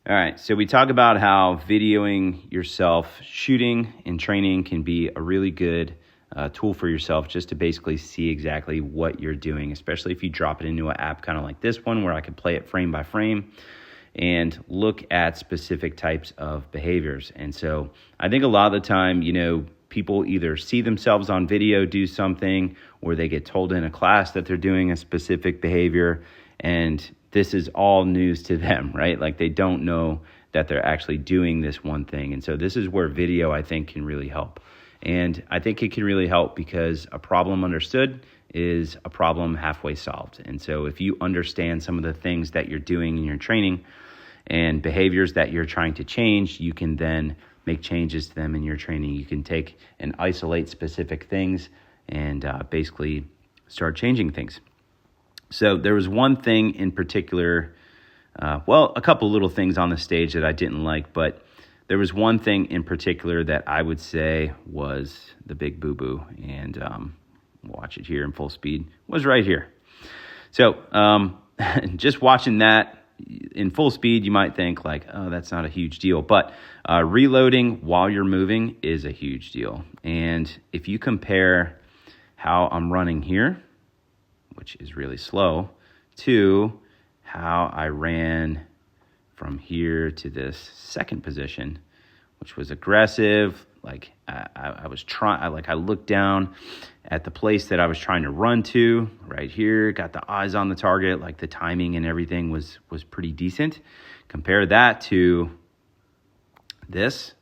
All right, so we talk about how videoing yourself shooting and training can be a really good tool for yourself just to basically see exactly what you're doing, especially if you drop it into an app kind of like this one where I can play it frame by frame and look at specific types of behaviors. And so I think a lot of the time, people either see themselves on video do something or they get told in a class that they're doing a specific behavior, and this is all news to them, right? Like they don't know that they're actually doing this one thing. And so this is where video, I think, can really help. And I think it can really help because a problem understood is a problem halfway solved. And so if you understand some of the things that you're doing in your training and behaviors that you're trying to change, you can then make changes to them in your training. You can take and isolate specific things and basically start changing things. So there was one thing in particular, a couple little things on the stage that I didn't like, but there was one thing in particular that I would say was the big boo-boo, and watch it here in full speed, was right here. So just watching that in full speed, you might think like, oh, that's not a huge deal, but reloading while you're moving is a huge deal. And if you compare how I'm running here, which is really slow, to how I ran from here to this second position, which was aggressive. Like I was trying, I looked down at the place that I was trying to run to right here, got the eyes on the target, like the timing and everything was pretty decent. Compare that to this.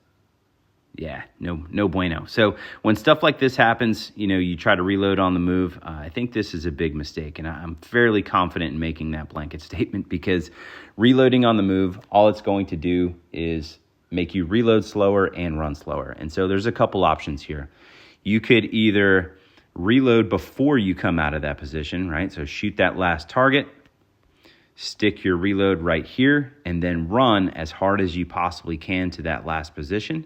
Yeah, no bueno. So when stuff like this happens, you try to reload on the move. I think this is a big mistake, and I'm fairly confident in making that blanket statement because reloading on the move, all it's going to do is make you reload slower and run slower. And so there's a couple options here. You could either reload before you come out of that position, right? So shoot that last target, stick your reload right here, and then run as hard as you possibly can to that last position.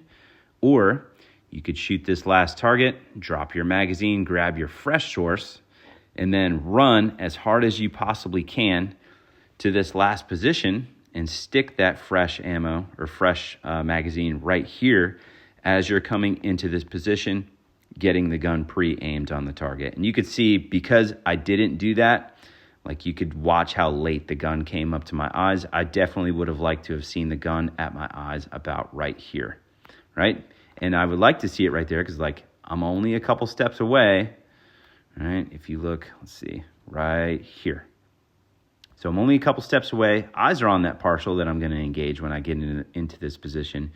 Or you could shoot this last target, drop your magazine, grab your fresh source, and then run as hard as you possibly can to this last position and stick that fresh ammo or fresh magazine right here as you're coming into this position, getting the gun pre-aimed on the target. And you could see, because I didn't do that, like you could watch how late the gun came up to my eyes. I definitely would have liked to have seen the gun at my eyes about right here, right? And I would like to see it right there because I'm only a couple steps away, right? If you look, let's see, right here. So I'm only a couple steps away. Eyes are on that partial that I'm going to engage when I get into this position.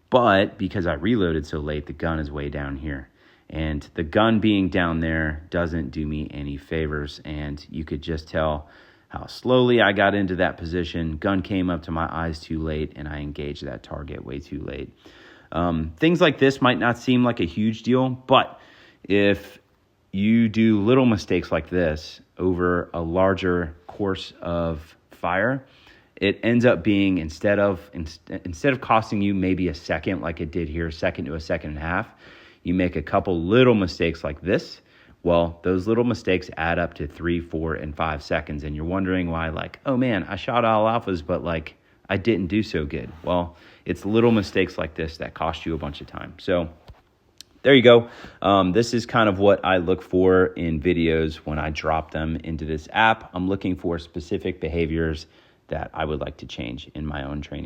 But because I reloaded so late, the gun is way down here. And the gun being down there doesn't do me any favors. And you could just tell how slowly I got into that position. Gun came up to my eyes too late, and I engaged that target way too late. Things like this might not seem like a huge deal, but if you do little mistakes like this over a larger course of fire, it ends up being instead of costing you maybe a second like it did here, second to a second and a half, you make a couple little mistakes like this. Well, those little mistakes add up to 3, 4, and 5 seconds, and you're wondering why, oh man, I shot all alphas, but I didn't do so good. Well, it's little mistakes like this that cost you a bunch of time. So there you go. This is kind of what I look for in videos when I drop them into this app. I'm looking for specific behaviors that I would like to change in my own training.